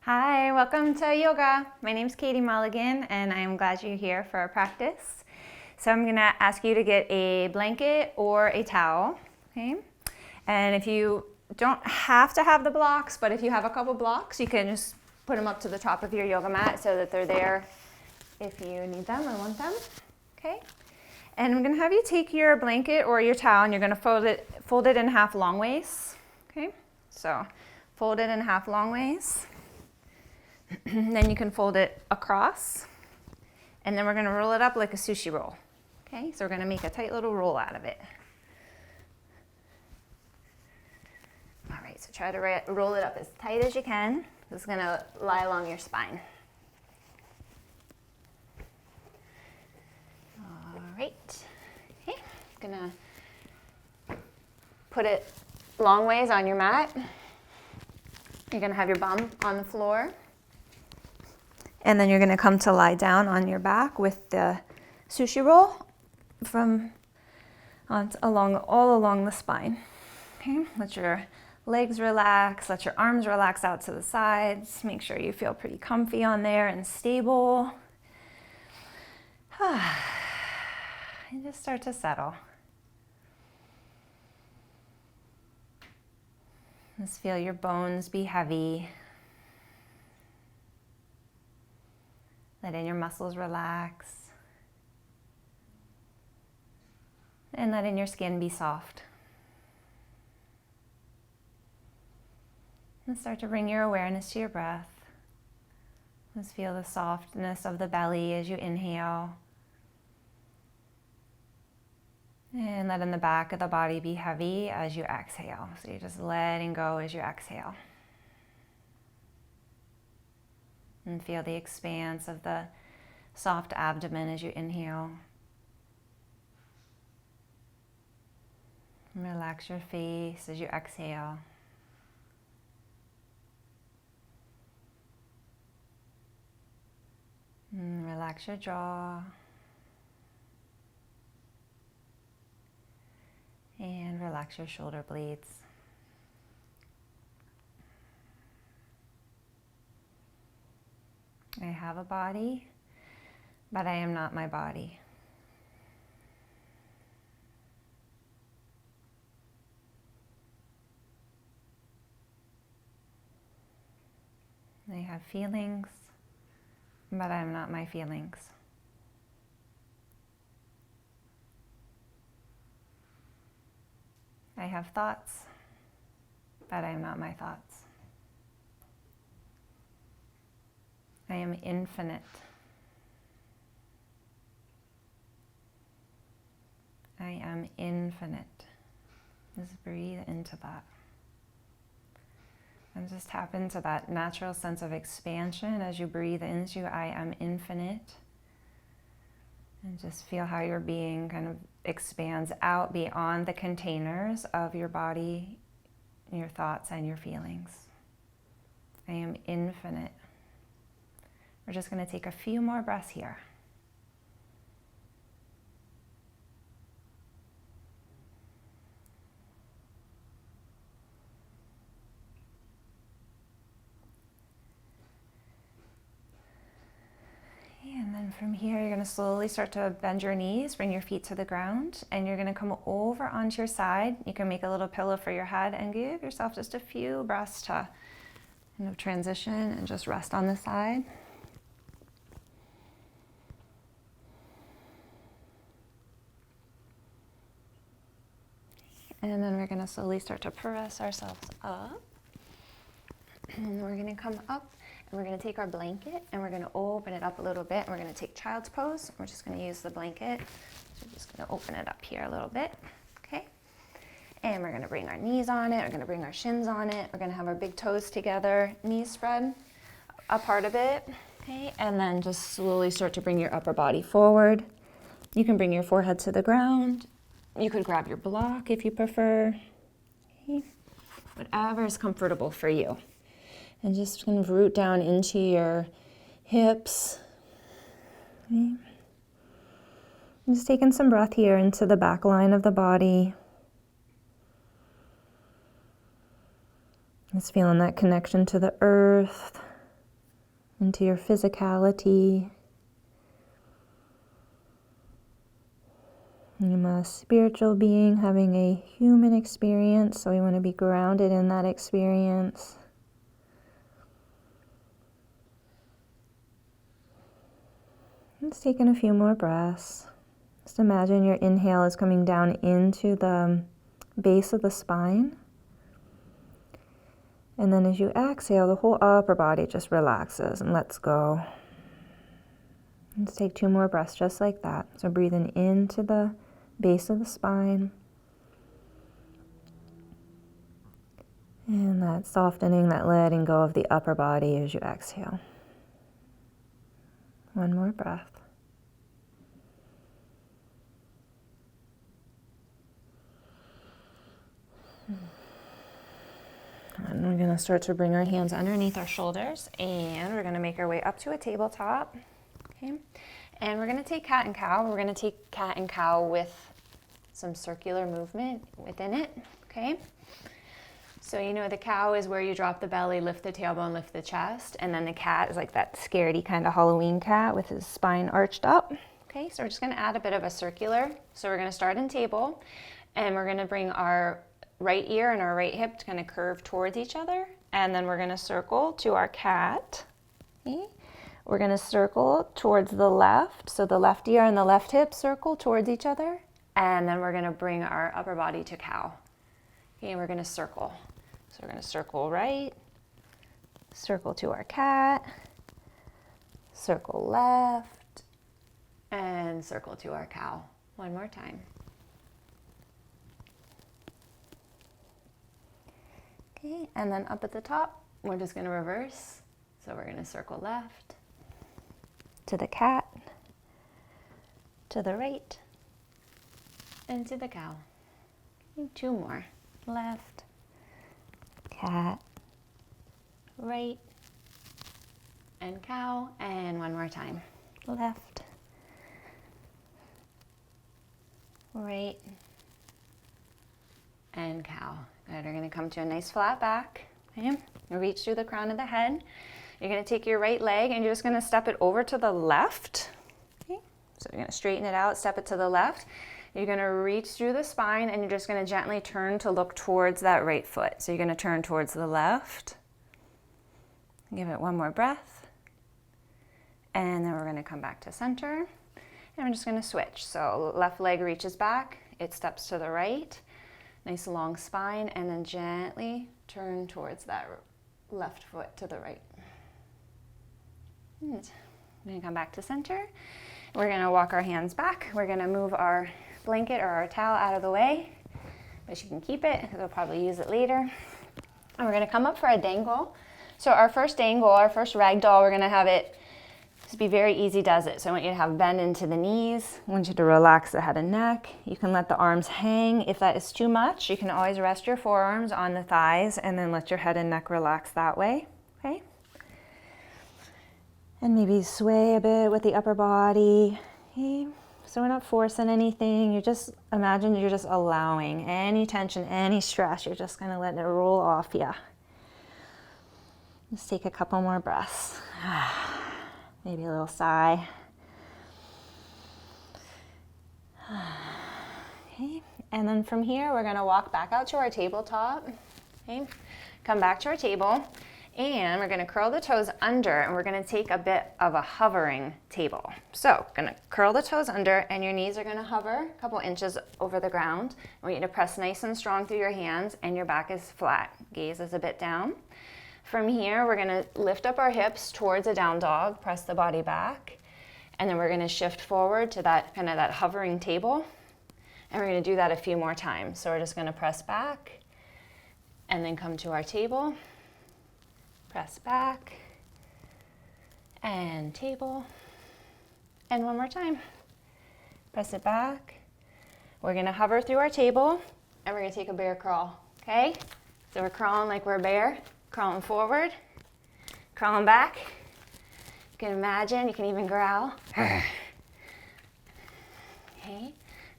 Hi, welcome to yoga. My name's Katie Mulligan and I'm glad you're here for our practice. So I'm gonna ask you to get a blanket or a towel, okay? And if you don't have to have the blocks, but if you have a couple blocks, you can just put them up to the top of your yoga mat so that they're there if you need them or want them, okay? And I'm gonna have you take your blanket or your towel and you're gonna fold it in half long ways, okay? So fold it in half long ways. Then you can fold it across, and then we're going to roll it up like a sushi roll. Okay, so we're going to make a tight little roll out of it. All right, so try to roll it up as tight as you can. This is going to lie along your spine. All right, okay, going to put it long ways on your mat. You're going to have your bum on the floor. And then you're going to come to lie down on your back with the sushi roll all along the spine. Okay, let your legs relax, let your arms relax out to the sides. Make sure you feel pretty comfy on there and stable. And just start to settle. Just feel your bones be heavy. Letting your muscles relax. And letting your skin be soft. And start to bring your awareness to your breath. Just feel the softness of the belly as you inhale. And letting the back of the body be heavy as you exhale. So you're just letting go as you exhale. And feel the expanse of the soft abdomen as you inhale. And relax your face as you exhale. And relax your jaw. And relax your shoulder blades. I have a body, but I am not my body. I have feelings, but I am not my feelings. I have thoughts, but I am not my thoughts. I am infinite. I am infinite. Just breathe into that. And just tap into that natural sense of expansion as you breathe into I am infinite. And just feel how your being kind of expands out beyond the containers of your body, your thoughts, and your feelings. I am infinite. We're just going to take a few more breaths here. And then from here, you're going to slowly start to bend your knees, bring your feet to the ground, and you're going to come over onto your side. You can make a little pillow for your head and give yourself just a few breaths to kind of transition and just rest on the side. And then we're going to slowly start to press ourselves up. And we're going to come up and we're going to take our blanket and we're going to open it up a little bit. And we're going to take child's pose. We're just going to use the blanket. So we're just going to open it up here a little bit. Okay. And we're going to bring our knees on it. We're going to bring our shins on it. We're going to have our big toes together, knees spread apart a bit. Okay. And then just slowly start to bring your upper body forward. You can bring your forehead to the ground. You could grab your block if you prefer. Okay. Whatever is comfortable for you. And just kind of root down into your hips. Okay. Just taking some breath here into the back line of the body. Just feeling that connection to the earth, into your physicality. I'm a spiritual being having a human experience, so we want to be grounded in that experience. Let's take in a few more breaths. Just imagine your inhale is coming down into the base of the spine. And then as you exhale, the whole upper body just relaxes and lets go. Let's take 2 more breaths just like that. So breathing into the base of the spine. And that softening, that letting go of the upper body as you exhale. 1 more breath. And we're going to start to bring our hands underneath our shoulders, and we're going to make our way up to a tabletop. Okay. And we're going to take cat and cow. We're going to take cat and cow with some circular movement within it. Okay. So you know the cow is where you drop the belly, lift the tailbone, lift the chest, and then the cat is like that scaredy kind of Halloween cat with his spine arched up. Okay, so we're just going to add a bit of a circular. So we're going to start in table, and we're going to bring our right ear and our right hip to kind of curve towards each other, and then we're going to circle to our cat. Okay. We're going to circle towards the left, so the left ear and the left hip circle towards each other, and then we're going to bring our upper body to cow. Okay, and we're going to circle. So we're going to circle right, circle to our cat, circle left, and circle to our cow. 1 more time. Okay, and then up at the top, we're just going to reverse. So we're going to circle left, to the cat, to the right, and to the cow. And 2 more. Left, cat, right, and cow. And 1 more time. Left, right, and cow. Good. We're going to come to a nice flat back. Okay. You reach through the crown of the head. You're going to take your right leg and you're just going to step it over to the left. Okay. So you're going to straighten it out, step it to the left. You're going to reach through the spine and you're just going to gently turn to look towards that right foot. So you're going to turn towards the left. Give it 1 more breath. And then we're going to come back to center. And we're just going to switch. So left leg reaches back, it steps to the right. Nice long spine, and then gently turn towards that left foot to the right. We're going to come back to center. We're going to walk our hands back. We're going to move our blanket or our towel out of the way, but you can keep it because we'll probably use it later. And we're going to come up for a dangle. So our first dangle, our first ragdoll, we're going to have it just be very easy does it. So I want you to have bend into the knees. I want you to relax the head and neck. You can let the arms hang. If that is too much, you can always rest your forearms on the thighs and then let your head and neck relax that way. Okay? And maybe sway a bit with the upper body. Okay? So we're not forcing anything. You just imagine you're just allowing any tension, any stress. You're just kind of letting it roll off you. Let's take a couple more breaths. Maybe a little sigh. Okay, and then from here, we're gonna walk back out to our tabletop. Okay, come back to our table, and we're gonna curl the toes under, and we're gonna take a bit of a hovering table. So, gonna curl the toes under, and your knees are gonna hover a couple inches over the ground. I want you to press nice and strong through your hands, and your back is flat. Gaze is a bit down. From here, we're going to lift up our hips towards a down dog, press the body back, and then we're going to shift forward to that kind of that hovering table, and we're going to do that a few more times. So we're just going to press back, and then come to our table, press back, and table, and 1 more time. Press it back. We're going to hover through our table, and we're going to take a bear crawl, okay? So we're crawling like we're a bear. Crawling forward, crawling back. You can imagine, you can even growl. Okay,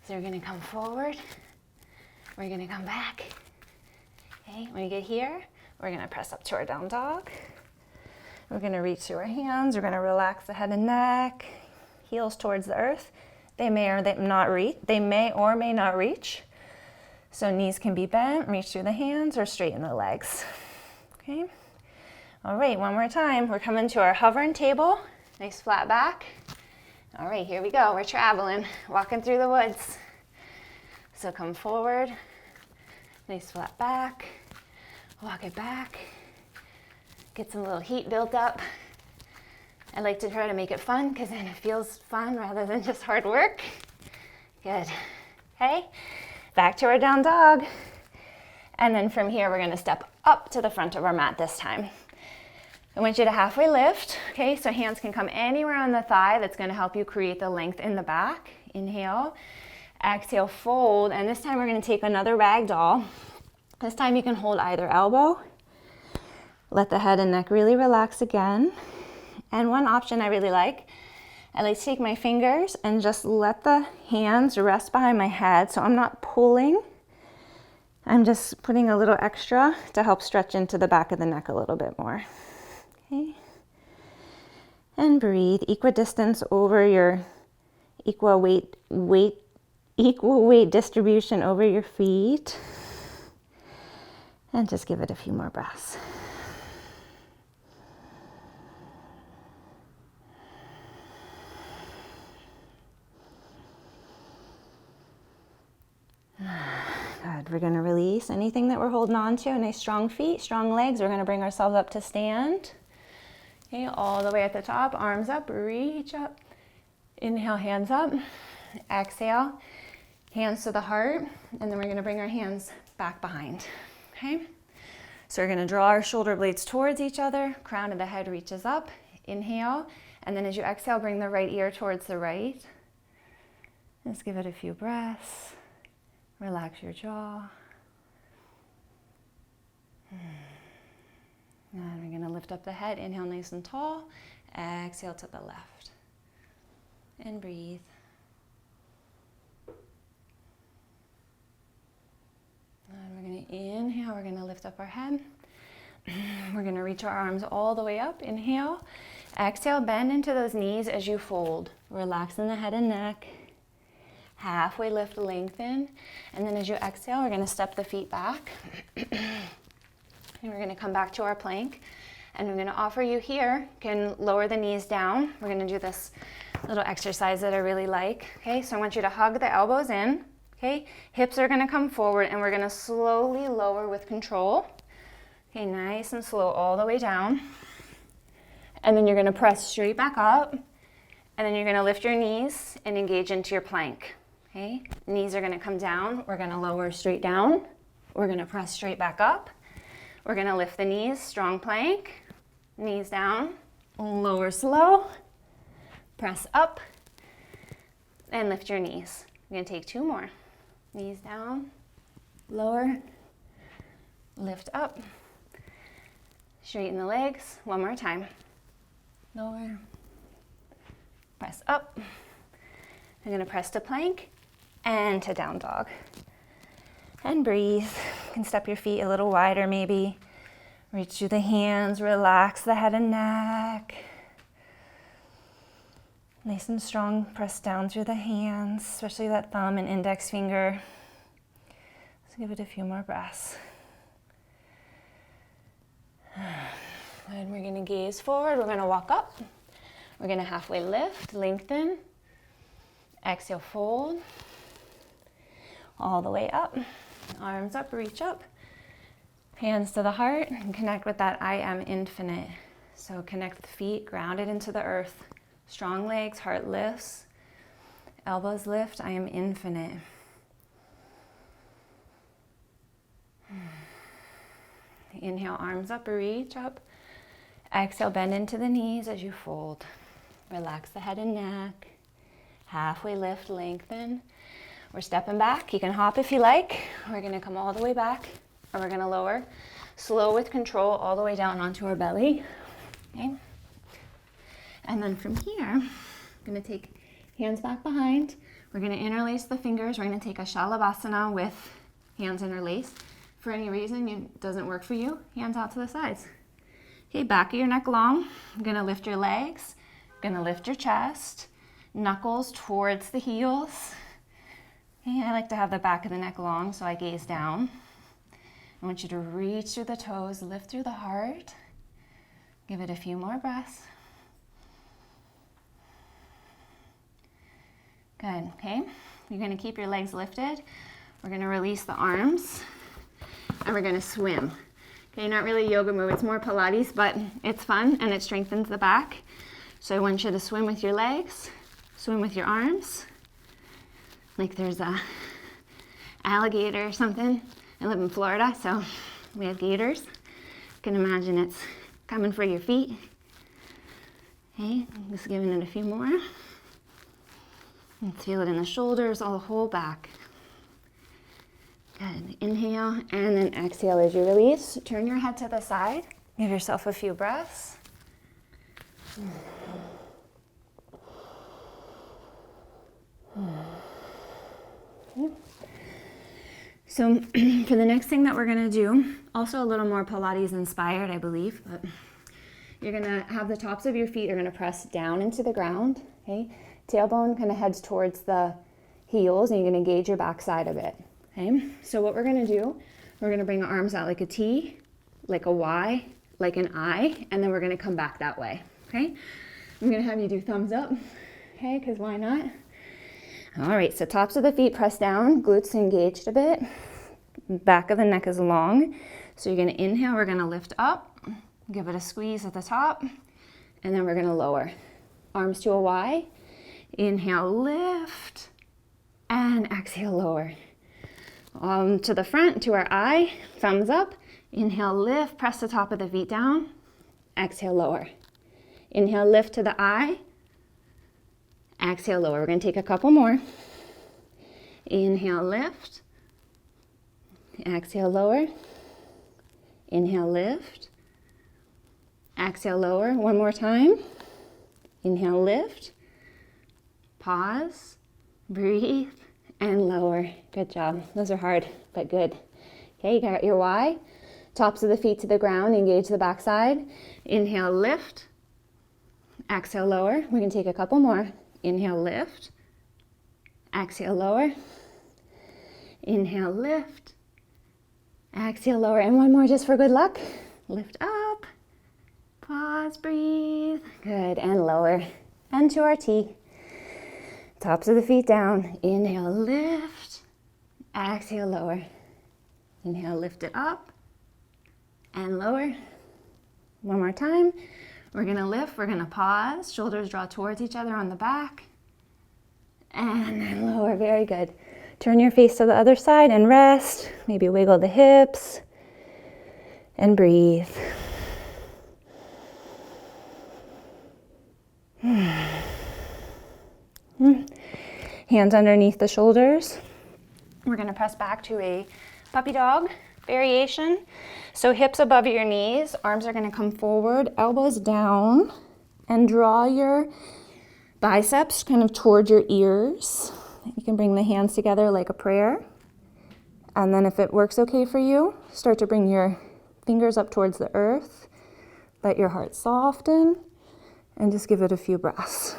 so we're gonna come forward, we're gonna come back. Okay, when we get here, we're gonna press up to our down dog. We're gonna reach through our hands. We're gonna relax the head and neck, heels towards the earth. They may or may not reach. So knees can be bent, reach through the hands, or straighten the legs. Okay. All right, one more time. We're coming to our hovering table. Nice flat back. All right, here we go. We're traveling, walking through the woods. So come forward, nice flat back, walk it back, get some little heat built up. I like to try to make it fun because then it feels fun rather than just hard work. Good. Okay, back to our down dog. And then from here, we're gonna step up to the front of our mat this time. I want you to halfway lift, okay? So hands can come anywhere on the thigh. That's gonna help you create the length in the back. Inhale, exhale, fold, and this time we're gonna take another ragdoll. This time you can hold either elbow. Let the head and neck really relax again. And one option I really like, I like to take my fingers and just let the hands rest behind my head. So I'm not pulling. I'm just putting a little extra to help stretch into the back of the neck a little bit more. Okay. And breathe. Equidistance over your equal weight distribution over your feet. And just give it a few more breaths. Good. We're going to release anything that we're holding on to. Nice strong feet, strong legs. We're going to bring ourselves up to stand. Okay, all the way at the top, arms up, reach up. Inhale, hands up. Exhale, hands to the heart. And then we're going to bring our hands back behind. Okay? So we're going to draw our shoulder blades towards each other. Crown of the head reaches up. Inhale. And then as you exhale, bring the right ear towards the right. Just give it a few breaths. Relax your jaw. And we're going to lift up the head. Inhale nice and tall. Exhale to the left. And breathe. And we're going to inhale. We're going to lift up our head. We're going to reach our arms all the way up. Inhale. Exhale. Bend into those knees as you fold. Relax in the head and neck. Halfway lift, lengthen. And then as you exhale, we're going to step the feet back. And we're going to come back to our plank. And we're going to offer you here, you can lower the knees down. We're going to do this little exercise that I really like. Okay, so I want you to hug the elbows in. Okay, hips are going to come forward and we're going to slowly lower with control. Okay, nice and slow all the way down. And then you're going to press straight back up. And then you're going to lift your knees and engage into your plank. Okay, knees are going to come down. We're going to lower straight down. We're going to press straight back up. We're going to lift the knees, strong plank. Knees down, lower slow. Press up and lift your knees. We're going to take two more. Knees down, lower, lift up. Straighten the legs. One more time. Lower, press up. I'm going to press to plank and to down dog. And breathe. You can step your feet a little wider maybe. Reach through the hands, relax the head and neck. Nice and strong, press down through the hands, especially that thumb and index finger. Let's give it a few more breaths. And we're going to gaze forward. We're going to walk up. We're going to halfway lift, lengthen. Exhale, fold. All the way up. Arms up, reach up. Hands to the heart and connect with that I am infinite. So connect the feet, ground it into the earth. Strong legs, heart lifts. Elbows lift, I am infinite. Inhale, arms up, reach up. Exhale, bend into the knees as you fold. Relax the head and neck. Halfway lift, lengthen. We're stepping back. You can hop if you like. We're going to come all the way back, and we're going to lower. Slow with control all the way down onto our belly. Okay. And then from here, I'm going to take hands back behind. We're going to interlace the fingers. We're going to take a Shalabhasana with hands interlaced. For any reason it doesn't work for you, hands out to the sides. Okay, back of your neck long. You're gonna lift your legs, gonna lift your chest, knuckles towards the heels. Okay, I like to have the back of the neck long, so I gaze down. I want you to reach through the toes, lift through the heart. Give it a few more breaths. Good, okay? You're gonna keep your legs lifted. We're gonna release the arms, and we're gonna swim. Okay, not really a yoga move, it's more Pilates, but it's fun and it strengthens the back. So I want you to swim with your legs, swim with your arms, like there's a alligator or something. I live in Florida, so we have gators. You can imagine it's coming for your feet. Okay, just giving it a few more. Let's feel it in the shoulders, all the whole back. Good. Inhale and then exhale as you release. Turn your head to the side. Give yourself a few breaths. So for the next thing that we're going to do, also a little more Pilates inspired, I believe, but you're going to have the tops of your feet are going to press down into the ground. Okay, tailbone kind of heads towards the heels, and you're going to engage your backside a bit. Okay, so what we're gonna do, we're gonna bring our arms out like a T, like a Y, like an I, and then we're gonna come back that way, okay? I'm gonna have you do thumbs up, okay, because why not? All right, so tops of the feet press down, glutes engaged a bit, back of the neck is long. So you're gonna inhale, we're gonna lift up, give it a squeeze at the top, and then we're gonna lower. Arms to a Y, inhale, lift, and exhale, lower. To the front, to our I, thumbs up. Inhale, lift, press the top of the feet down. Exhale, lower. Inhale, lift to the I. Exhale, lower. We're going to take a couple more. Inhale, lift. Exhale, lower. Inhale, lift. Exhale, lower. One more time. Inhale, lift. Pause. Breathe. And lower. Good job. Those are hard, but good. Okay, you got your Y. Tops of the feet to the ground. Engage the backside. Inhale, lift. Exhale, lower. We're going to take a couple more. Inhale, lift. Exhale, lower. Inhale, lift. Exhale, lower. And one more just for good luck. Lift up. Pause, breathe. Good. And lower. And to our T. Tops of the feet down. Inhale, lift. Exhale, lower. Inhale, lift it up. And lower. One more time. We're going to lift. We're going to pause. Shoulders draw towards each other on the back. And then lower. Very good. Turn your face to the other side and rest. Maybe wiggle the hips. And breathe. Hands underneath the shoulders. We're going to press back to a puppy dog variation. So hips above your knees, arms are going to come forward, elbows down, and draw your biceps kind of toward your ears. You can bring the hands together like a prayer. And then if it works okay for you, start to bring your fingers up towards the earth. Let your heart soften, and just give it a few breaths.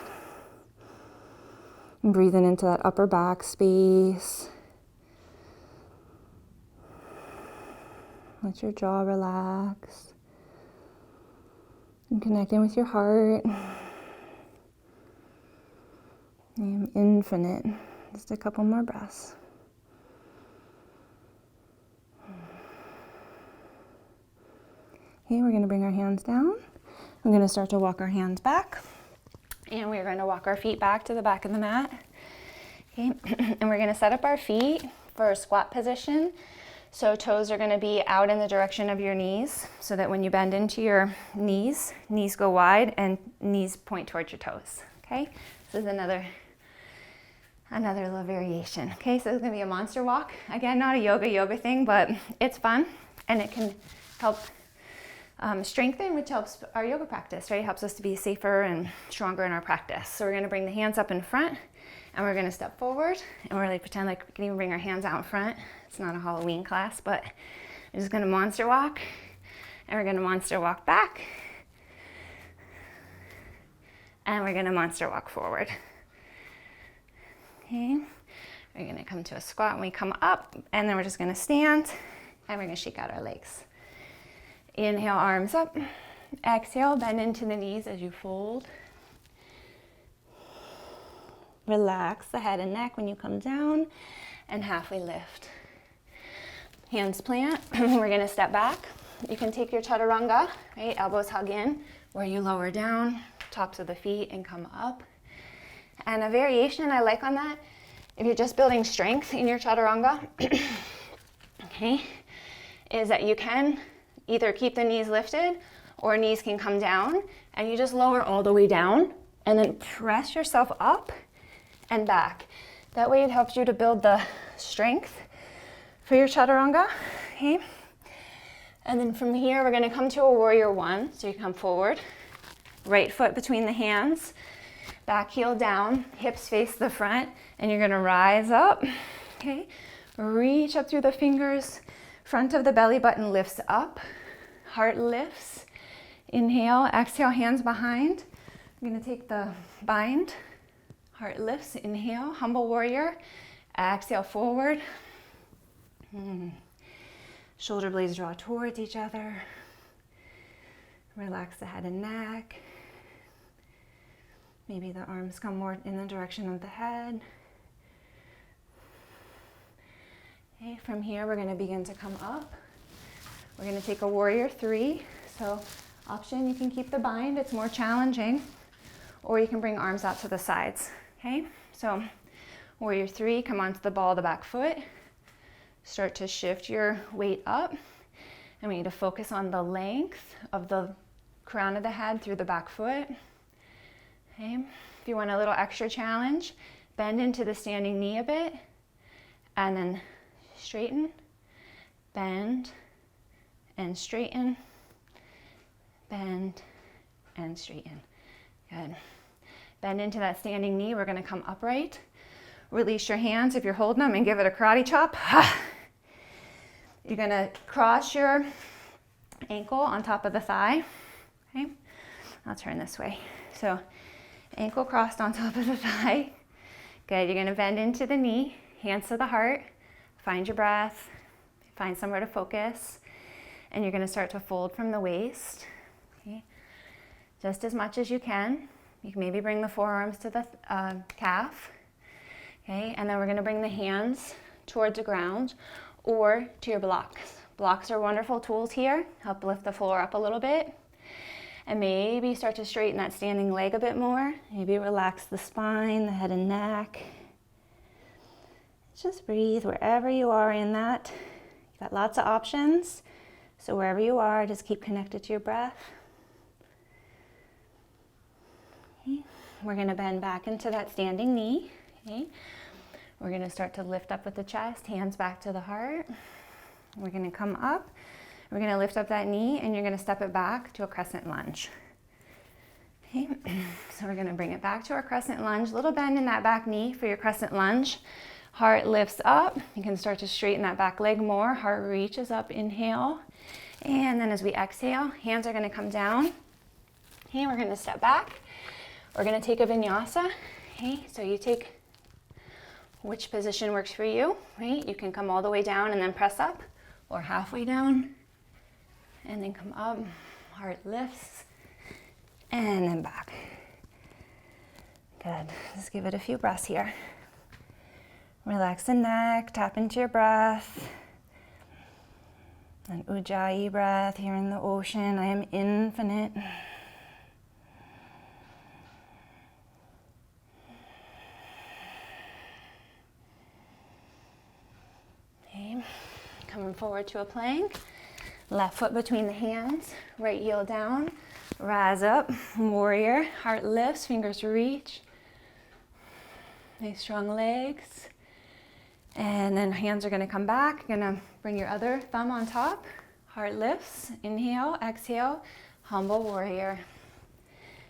And breathing into that upper back space. Let your jaw relax. And connecting with your heart. I am infinite. Just a couple more breaths. Okay, we're going to bring our hands down. We're going to start to walk our hands back. And we're going to walk our feet back to the back of the mat. Okay, and we're going to set up our feet for a squat position. So toes are going to be out in the direction of your knees so that when you bend into your knees, knees go wide and knees point towards your toes. Okay, this is another little variation. Okay, so it's going to be a monster walk. Again, not a yoga thing, but it's fun and it can help strengthen, which helps our yoga practice, right? It helps us to be safer and stronger in our practice. So we're going to bring the hands up in front and we're going to step forward and we're like pretend like we can even bring our hands out in front. It's not a Halloween class, but we're just going to monster walk and we're going to monster walk back And we're gonna monster walk forward. Okay, we're gonna come to a squat when we come up, and then we're just gonna stand, and we're gonna shake out our legs. Inhale, arms up. Exhale, bend into the knees as you fold. Relax the head and neck when you come down, and halfway lift. Hands plant. We're gonna step back. You can take your chaturanga, right? Elbows hug in, where you lower down, tops of the feet, and come up. And a variation I like on that, if you're just building strength in your chaturanga, okay, is that you can either keep the knees lifted or knees can come down, and you just lower all the way down and then press yourself up and back. That way it helps you to build the strength for your chaturanga, okay? And then from here, we're gonna come to a warrior one. So you come forward, right foot between the hands, back heel down, hips face the front, and you're gonna rise up, okay? Reach up through the fingers, front of the belly button lifts up, heart lifts. Inhale, exhale, hands behind. I'm gonna take the bind, heart lifts, inhale, humble warrior, exhale, forward. Shoulder blades draw towards each other. Relax the head and neck. Maybe the arms come more in the direction of the head. Okay, from here we're going to begin to come up. We're going to take a warrior three. So option, you can keep the bind, it's more challenging, or you can bring arms out to the sides. Okay, so warrior three, come onto the ball of the back foot. Start to shift your weight up, and we need to focus on the length of the crown of the head through the back foot. Okay. If you want a little extra challenge, bend into the standing knee a bit, and then straighten, bend, and straighten, bend, and straighten. Good. Bend into that standing knee. We're going to come upright. Release your hands if you're holding them and give it a karate chop. You're going to cross your ankle on top of the thigh. Okay, I'll turn this way. So ankle crossed on top of the thigh. Good, you're going to bend into the knee, hands to the heart, find your breath, find somewhere to focus, and you're going to start to fold from the waist. Okay, just as much as you can. You can maybe bring the forearms to the calf. Okay, and then we're going to bring the hands towards the ground or to your blocks. Blocks are wonderful tools here. Help lift the floor up a little bit. And maybe start to straighten that standing leg a bit more. Maybe relax the spine, the head and neck. Just breathe wherever you are in that. You've got lots of options. So wherever you are, just keep connected to your breath. Okay. We're going to bend back into that standing knee. Okay. We're going to start to lift up with the chest, hands back to the heart. We're going to come up. We're going to lift up that knee, and you're going to step it back to a crescent lunge. Okay, so we're going to bring it back to our crescent lunge. Little bend in that back knee for your crescent lunge. Heart lifts up. You can start to straighten that back leg more. Heart reaches up, inhale. And then as we exhale, hands are going to come down. Okay, we're going to step back. We're going to take a vinyasa. Okay, so you take which position works for you, right? You can come all the way down and then press up, or halfway down and then come up. Heart lifts and then back. Good. Just give it a few breaths here. Relax the neck, tap into your breath. An ujjayi breath here in the ocean. I am infinite. Okay. Coming forward to a plank. Left foot between the hands, right heel down. Rise up, warrior. Heart lifts, fingers reach. Nice strong legs. And then hands are going to come back. You're going to bring your other thumb on top. Heart lifts. Inhale, exhale. Humble warrior.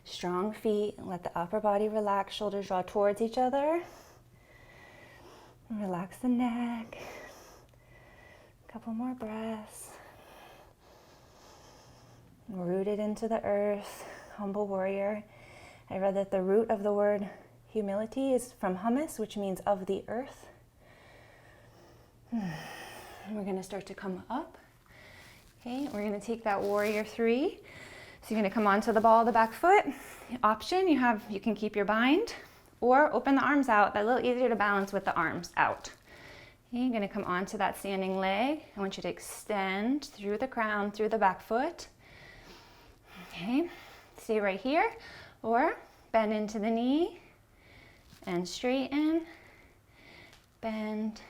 Strong feet. Let the upper body relax. Shoulders draw towards each other. Relax the neck. Couple more breaths. Rooted into the earth. Humble warrior. I read that the root of the word humility is from humus, which means of the earth. We're going to start to come up. Okay, we're going to take that warrior 3. So you're going to come onto the ball of the back foot. Option, you can keep your bind or open the arms out. That's a little easier to balance with the arms out. Okay, you're going to come onto that standing leg. I want you to extend through the crown, through the back foot. Okay, stay right here, or bend into the knee and straighten, bend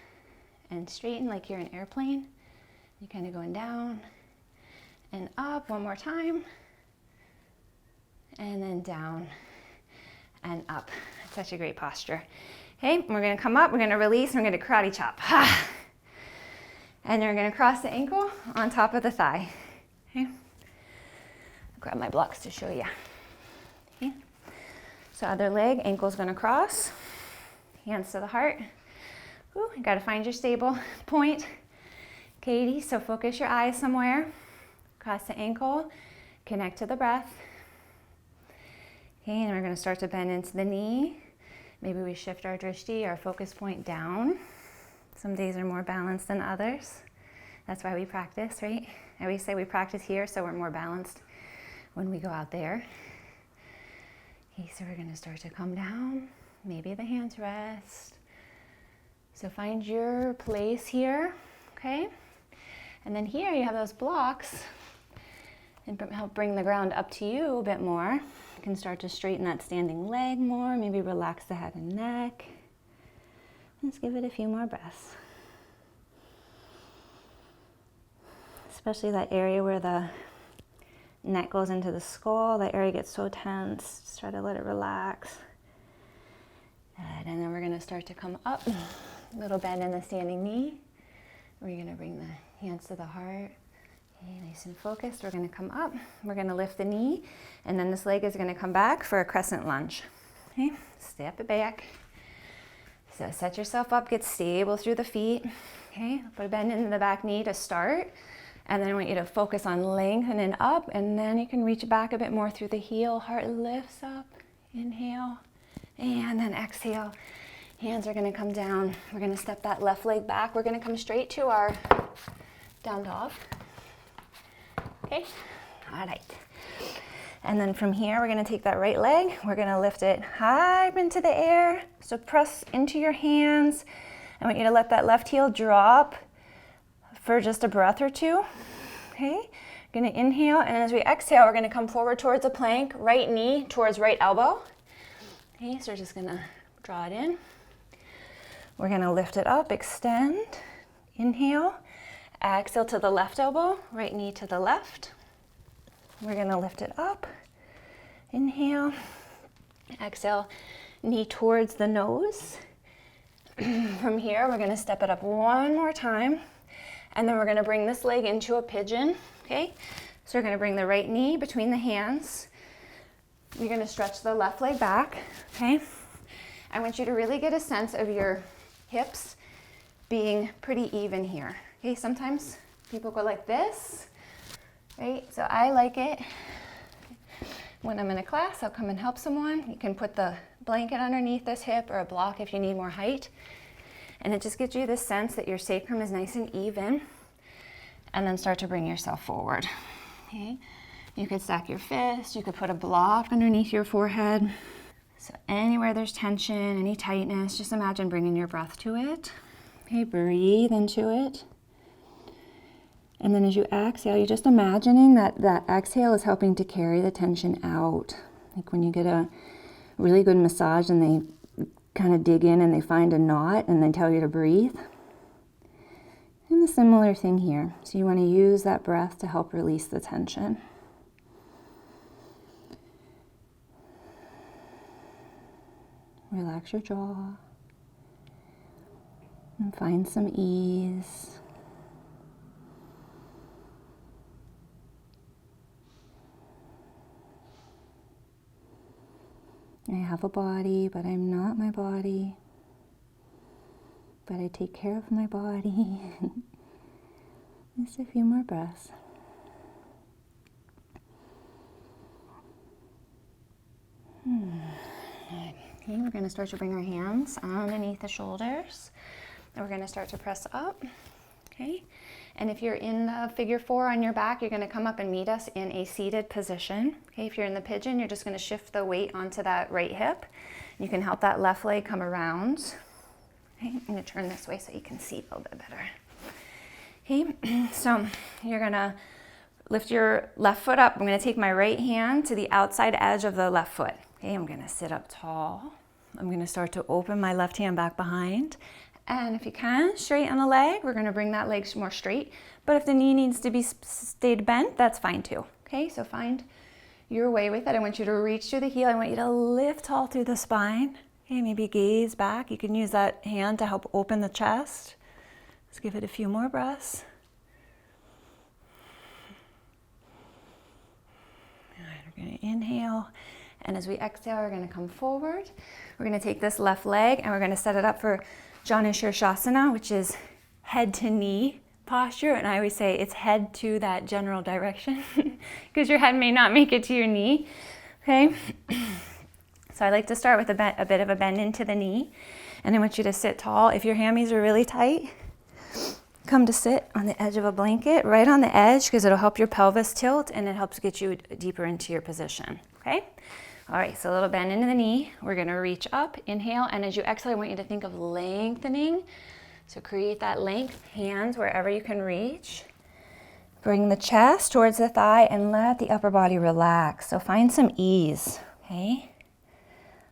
and straighten like you're an airplane. You're kind of going down and up. One more time, and then down and up. Such a great posture. Okay, we're going to come up, we're going to release, and we're going to karate chop. And you're going to cross the ankle on top of the thigh. Okay, I'll grab my blocks to show you. Okay, so other leg, ankle's going to cross, hands to the heart. Ooh, you got to find your stable point, Katie. So focus your eyes somewhere, cross the ankle, connect to the breath. Okay, and we're going to start to bend into the knee. Maybe we shift our drishti, our focus point down. Some days are more balanced than others. That's why we practice, right? I always say we practice here so we're more balanced when we go out there. Okay, so we're going to start to come down. Maybe the hands rest. So find your place here, okay? And then here you have those blocks and help bring the ground up to you a bit more. You can start to straighten that standing leg more, maybe relax the head and neck. Let's give it a few more breaths. Especially that area where the neck goes into the skull, that area gets so tense. Just try to let it relax. Good. And then we're going to start to come up. Little bend in the standing knee. We're going to bring the hands to the heart. Okay, nice and focused. We're going to come up. We're going to lift the knee, and then this leg is going to come back for a crescent lunge. Okay, step it back. So set yourself up, get stable through the feet. Okay, put a bend into the back knee to start, and then I want you to focus on lengthening up, and then you can reach back a bit more through the heel. Heart lifts up. Inhale, and then exhale. Hands are going to come down. We're going to step that left leg back. We're going to come straight to our down dog. Okay, all right. And then from here, we're going to take that right leg. We're going to lift it high up into the air. So press into your hands. I want you to let that left heel drop for just a breath or two. Okay, going to inhale, and as we exhale, we're going to come forward towards a plank, right knee towards right elbow. Okay, so we're just going to draw it in. We're going to lift it up, extend, inhale, exhale to the left elbow, right knee to the left. We're going to lift it up, inhale, exhale, knee towards the nose. From here, we're going to step it up one more time, and then we're going to bring this leg into a pigeon, okay? So we're going to bring the right knee between the hands. You're going to stretch the left leg back, okay? I want you to really get a sense of your hips being pretty even here. Okay, sometimes people go like this, right? So I like it. When I'm in a class, I'll come and help someone. You can put the blanket underneath this hip or a block if you need more height. And it just gives you this sense that your sacrum is nice and even. And then start to bring yourself forward, okay? You could stack your fist. You could put a block underneath your forehead. So anywhere there's tension, any tightness, just imagine bringing your breath to it. Okay, breathe into it. And then as you exhale, you're just imagining that exhale is helping to carry the tension out. Like when you get a really good massage and they kind of dig in and they find a knot and they tell you to breathe. And a similar thing here. So you want to use that breath to help release the tension. Relax your jaw and find some ease. I have a body, but I'm not my body. But I take care of my body. Just a few more breaths. Okay, we're going to start to bring our hands underneath the shoulders. And we're going to start to press up. Okay, and if you're in the figure 4 on your back, you're going to come up and meet us in a seated position. Okay, if you're in the pigeon, you're just going to shift the weight onto that right hip. You can help that left leg come around. Okay, I'm going to turn this way so you can see a little bit better. Okay, so you're going to lift your left foot up. I'm going to take my right hand to the outside edge of the left foot. Okay, I'm going to sit up tall. I'm going to start to open my left hand back behind. And if you can, straighten the leg. We're going to bring that leg more straight. But if the knee needs to be stayed bent, that's fine too. Okay, so find your way with it. I want you to reach through the heel. I want you to lift tall through the spine. Okay, maybe gaze back. You can use that hand to help open the chest. Let's give it a few more breaths. All right, we're going to inhale. And as we exhale, we're going to come forward. We're going to take this left leg and we're going to set it up for Shirshasana, which is head to knee posture. And I always say it's head to that general direction because your head may not make it to your knee. Okay. So I like to start with a bit of a bend into the knee. And I want you to sit tall. If your hammies are really tight, come to sit on the edge of a blanket, right on the edge, because it'll help your pelvis tilt and it helps get you deeper into your position. Okay. All right, so a little bend into the knee. We're going to reach up, inhale, and as you exhale, I want you to think of lengthening. So create that length, hands wherever you can reach. Bring the chest towards the thigh and let the upper body relax. So find some ease, okay?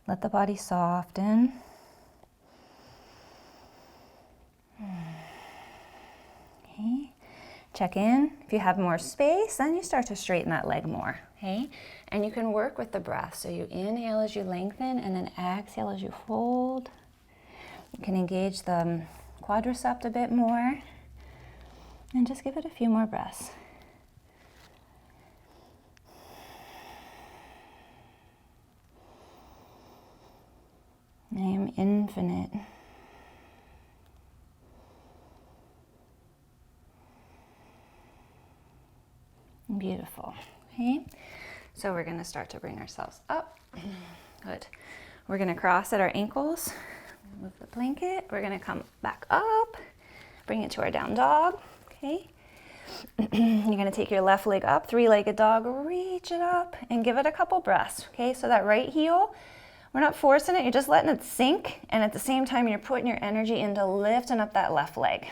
Let the body soften. Okay. Check in. If you have more space, then you start to straighten that leg more, okay? And you can work with the breath. So you inhale as you lengthen and then exhale as you fold. You can engage the quadricep a bit more and just give it a few more breaths. I am infinite. Beautiful. Okay. So we're going to start to bring ourselves up. Good. We're going to cross at our ankles. Move the blanket. We're going to come back up. Bring it to our down dog. Okay. You're going to take your left leg up, three-legged dog. Reach it up and give it a couple breaths. Okay. So that right heel, we're not forcing it. You're just letting it sink. And at the same time, you're putting your energy into lifting up that left leg.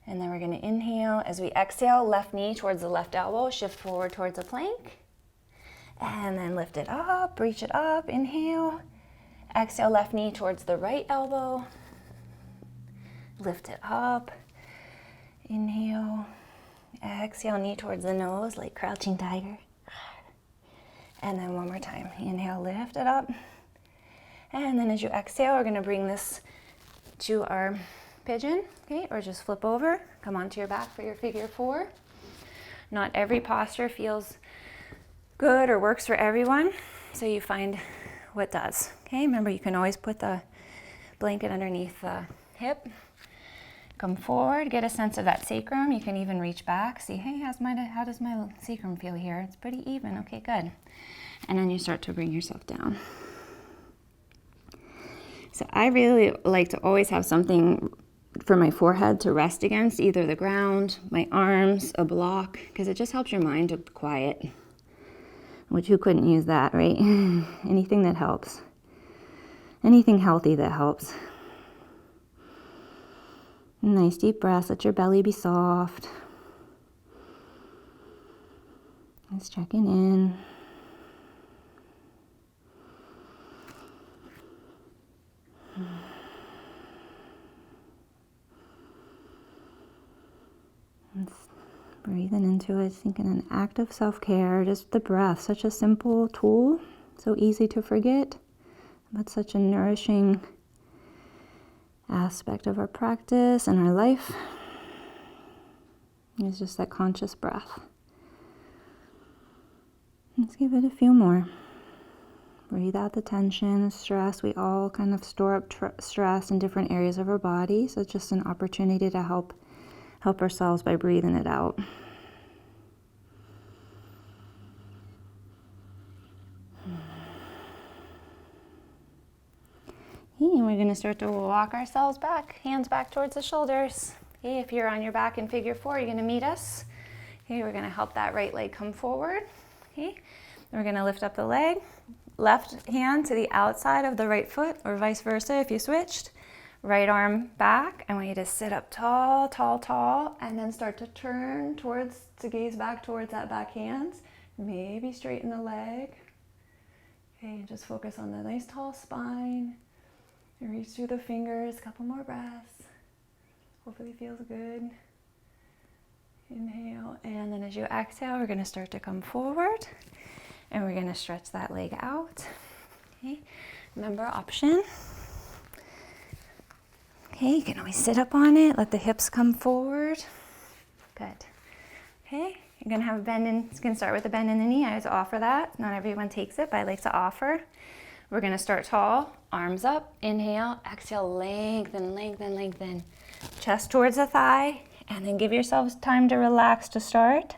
And then we're going to inhale. As we exhale, left knee towards the left elbow. Shift forward towards a plank. And then lift it up, reach it up, inhale. Exhale, left knee towards the right elbow. Lift it up, inhale. Exhale, knee towards the nose like crouching tiger. And then one more time, inhale, lift it up. And then as you exhale, we're gonna bring this to our pigeon, okay? Or just flip over, come onto your back for your figure 4. Not every posture feels good or works for everyone, so you find what does. Okay, remember you can always put the blanket underneath the hip. Come forward, get a sense of that sacrum. You can even reach back, see, hey, how does my sacrum feel here? It's pretty even, okay, good. And then you start to bring yourself down. So I really like to always have something for my forehead to rest against, either the ground, my arms, a block, because it just helps your mind to quiet. Which who couldn't use that, right? Anything that helps. Anything healthy that helps. Nice deep breaths. Let your belly be soft. Just checking in. Breathing into it, thinking an act of self-care, just the breath, such a simple tool, so easy to forget, but such a nourishing aspect of our practice and our life. It's just that conscious breath. Let's give it a few more. Breathe out the tension, the stress. We all kind of store up stress in different areas of our body, so it's just an opportunity to help ourselves by breathing it out. we're gonna start to walk ourselves back, hands back towards the shoulders. Okay, if you're on your back in figure 4, you're gonna meet us. Okay, we're gonna help that right leg come forward. Okay, we're gonna lift up the leg, left hand to the outside of the right foot, or vice versa if you switched. Right arm back. I want you to sit up tall, tall, tall, and then start to turn towards, to gaze back towards that back hands. Maybe straighten the leg. Okay, just focus on the nice tall spine. And reach through the fingers, a couple more breaths. Hopefully it feels good. Inhale, and then as you exhale, we're gonna start to come forward, and we're gonna stretch that leg out. Okay, remember option. Okay, you can always sit up on it, let the hips come forward. Good. Okay, you're gonna have a bend in, you can start with a bend in the knee. I always offer that. Not everyone takes it, but I like to offer. We're gonna start tall, arms up, inhale, exhale, lengthen, lengthen, lengthen. Chest towards the thigh, and then give yourselves time to relax to start.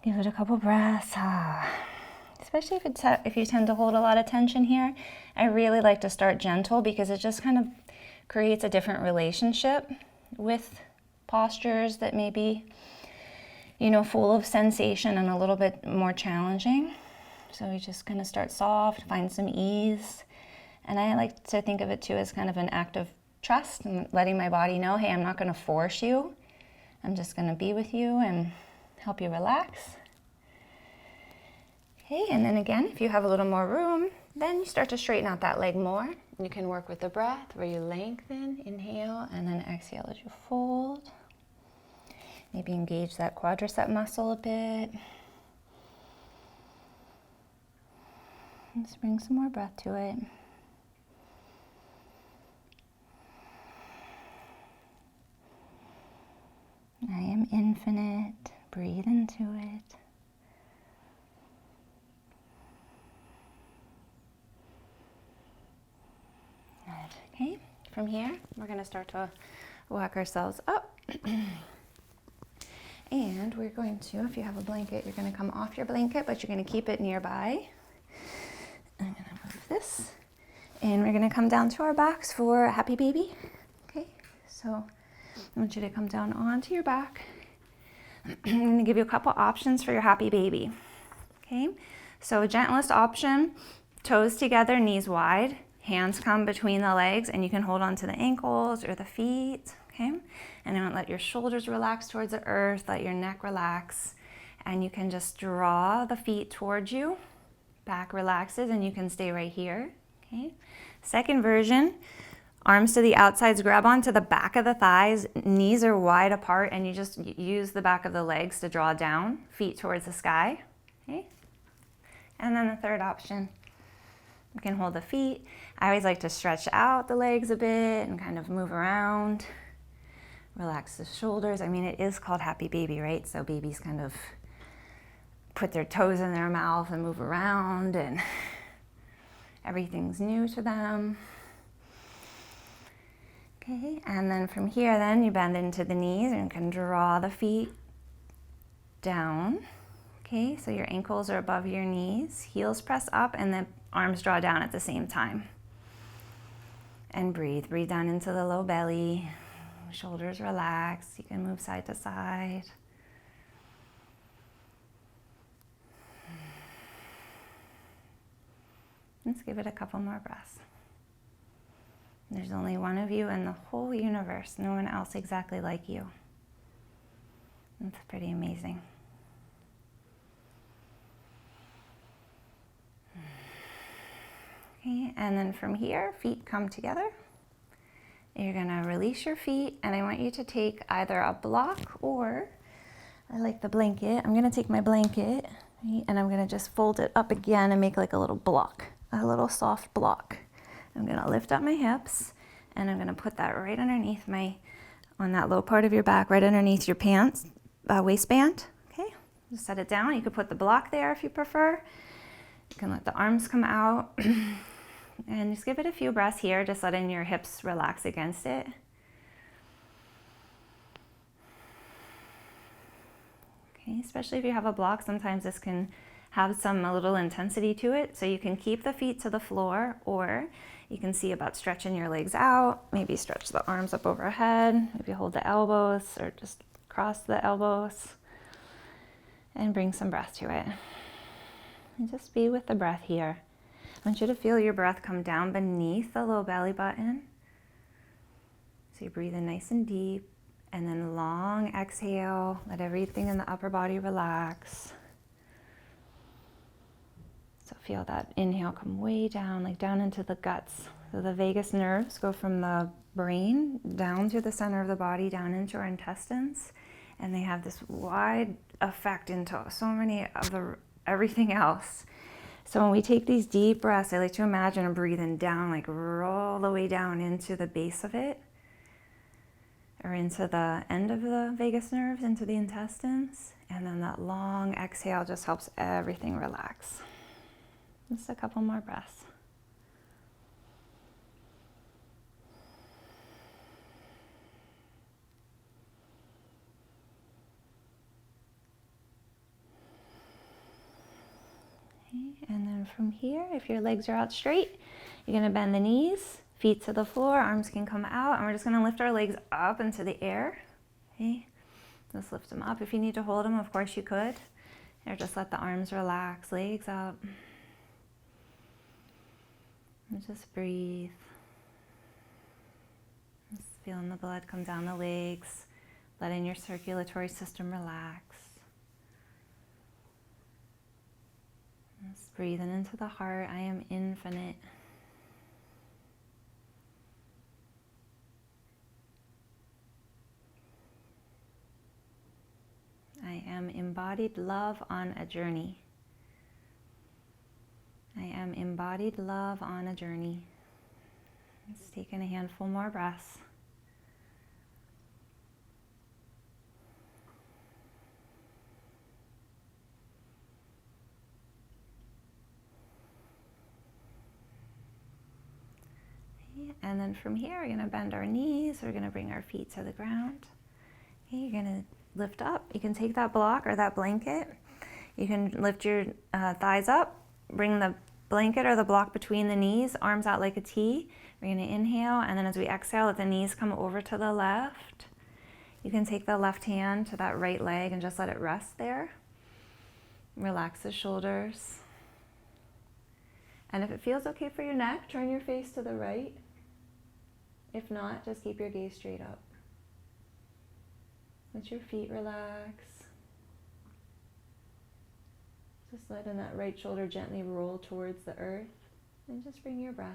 Give it a couple breaths. Especially if you tend to hold a lot of tension here. I really like to start gentle because it just kind of creates a different relationship with postures that may be, you know, full of sensation and a little bit more challenging. So we just kind of start soft, find some ease. And I like to think of it too as kind of an act of trust and letting my body know, hey, I'm not going to force you. I'm just going to be with you and help you relax. Okay, and then again, if you have a little more room, then you start to straighten out that leg more. You can work with the breath where you lengthen, inhale, and then exhale as you fold. Maybe engage that quadricep muscle a bit. Let's bring some more breath to it. I am infinite. Breathe into it. Good. Okay, from here, we're going to start to walk ourselves up. And we're going to, if you have a blanket, you're going to come off your blanket, but you're going to keep it nearby. I'm going to move this. And we're going to come down to our backs for a happy baby. Okay, so I want you to come down onto your back. I'm going to give you a couple options for your happy baby. Okay, so gentlest option, toes together, knees wide, hands come between the legs, and you can hold on to the ankles or the feet. Okay, and then let your shoulders relax towards the earth, let your neck relax, and you can just draw the feet towards you. Back relaxes, and you can stay right here. Okay, second version, arms to the outsides, grab onto the back of the thighs, knees are wide apart, and you just use the back of the legs to draw down, feet towards the sky. Okay, and then the third option, you can hold the feet. I always like to stretch out the legs a bit and kind of move around. Relax the shoulders. I mean, it is called happy baby, right? So babies kind of put their toes in their mouth and move around, and everything's new to them. Okay, and then from here, then you bend into the knees and you can draw the feet down. Okay, so your ankles are above your knees, heels press up, and the arms draw down at the same time. And breathe. Breathe down into the low belly. Shoulders relax. You can move side to side. Let's give it a couple more breaths. There's only one of you in the whole universe, no one else exactly like you. That's pretty amazing. Okay, and then from here, feet come together. You're gonna release your feet, and I want you to take either a block, or I like the blanket. I'm gonna take my blanket, and I'm gonna just fold it up again and make like a little block, a little soft block. I'm gonna lift up my hips, and I'm gonna put that right underneath on that low part of your back, right underneath your pants, waistband. Okay, just set it down. You could put the block there if you prefer. You can let the arms come out. And just give it a few breaths here, just letting your hips relax against it. Okay, especially if you have a block, sometimes this can have a little intensity to it. So you can keep the feet to the floor, or you can see about stretching your legs out. Maybe stretch the arms up overhead. Maybe hold the elbows or just cross the elbows and bring some breath to it. And just be with the breath here. I want you to feel your breath come down beneath the low belly button. So you breathe in nice and deep, and then long exhale. Let everything in the upper body relax. So feel that inhale come way down, like down into the guts. So the vagus nerves go from the brain down to the center of the body, down into our intestines, and they have this wide effect into so many of everything else. So when we take these deep breaths, I like to imagine breathing down, like roll the way down into the base of it, or into the end of the vagus nerves, into the intestines. And then that long exhale just helps everything relax. Just a couple more breaths. And then from here, if your legs are out straight, you're going to bend the knees, feet to the floor, arms can come out, and we're just going to lift our legs up into the air. Okay? Just lift them up. If you need to hold them, of course you could. Or just let the arms relax, legs up. And just breathe. Just feeling the blood come down the legs, letting your circulatory system relax. Just breathing into the heart. I am infinite. I am embodied love on a journey. I am embodied love on a journey. Just taking a handful more breaths. And then from here, we're going to bend our knees. We're going to bring our feet to the ground. Okay, you're going to lift up. You can take that block or that blanket. You can lift your thighs up. Bring the blanket or the block between the knees, arms out like a T. We're going to inhale, and then as we exhale, let the knees come over to the left. You can take the left hand to that right leg and just let it rest there. Relax the shoulders. And if it feels okay for your neck, turn your face to the right. If not, just keep your gaze straight up. Let your feet relax. Just letting that right shoulder gently roll towards the earth. And just bring your breath.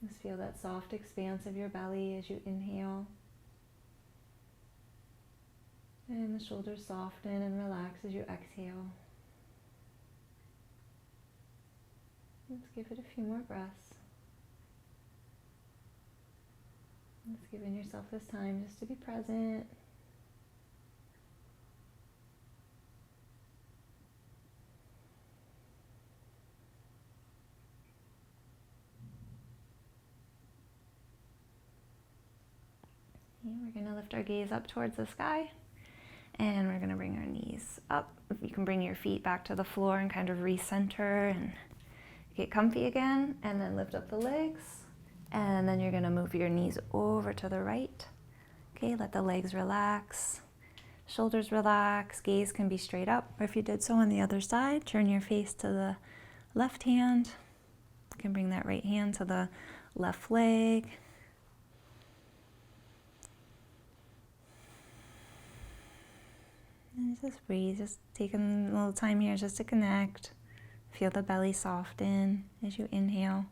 Just feel that soft expanse of your belly as you inhale. And the shoulders soften and relax as you exhale. Let's give it a few more breaths. Just giving yourself this time just to be present. Okay, we're going to lift our gaze up towards the sky, and we're going to bring our knees up. You can bring your feet back to the floor and kind of recenter and get comfy again, and then lift up the legs. And then you're going to move your knees over to the right. Okay, let the legs relax, shoulders relax, gaze can be straight up. Or if you did so on the other side, turn your face to the left hand. You can bring that right hand to the left leg. And just breathe, just taking a little time here just to connect. Feel the belly soften as you inhale.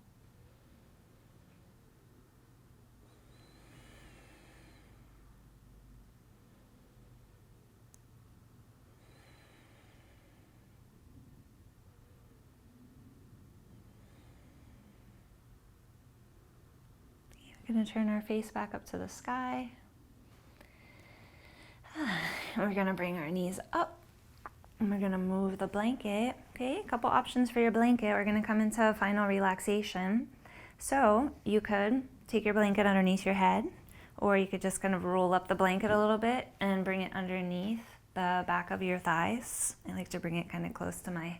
We're going to turn our face back up to the sky. We're going to bring our knees up, and we're going to move the blanket. Okay, a couple options for your blanket. We're going to come into final relaxation. So you could take your blanket underneath your head, or you could just kind of roll up the blanket a little bit and bring it underneath the back of your thighs. I like to bring it kind of close to my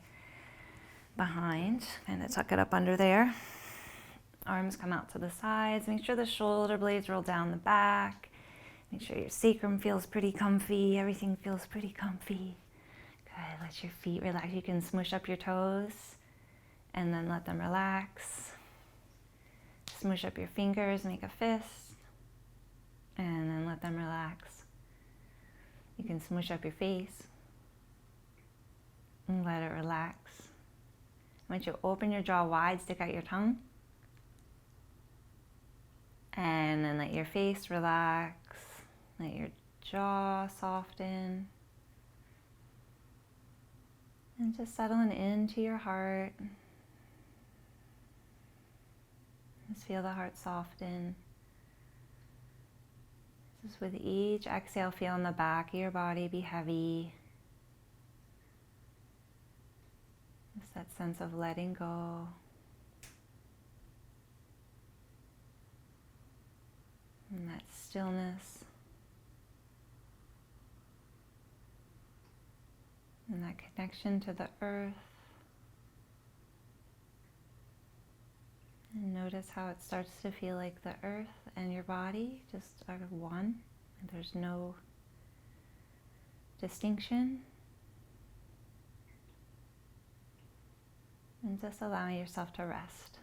behind, kind of tuck it up under there. Arms come out to the sides. Make sure the shoulder blades roll down the back. Make sure your sacrum feels pretty comfy. Everything feels pretty comfy. Good. Let your feet relax. You can smoosh up your toes and then let them relax. Smoosh up your fingers, make a fist, and then let them relax. You can smoosh up your face and let it relax. I want you to open your jaw wide, stick out your tongue. And then let your face relax. Let your jaw soften. And just settling into your heart. Just feel the heart soften. Just with each exhale, feel in the back of your body be heavy. Just that sense of letting go. And that stillness. And that connection to the earth. And notice how it starts to feel like the earth and your body just are one. And there's no distinction. And just allowing yourself to rest.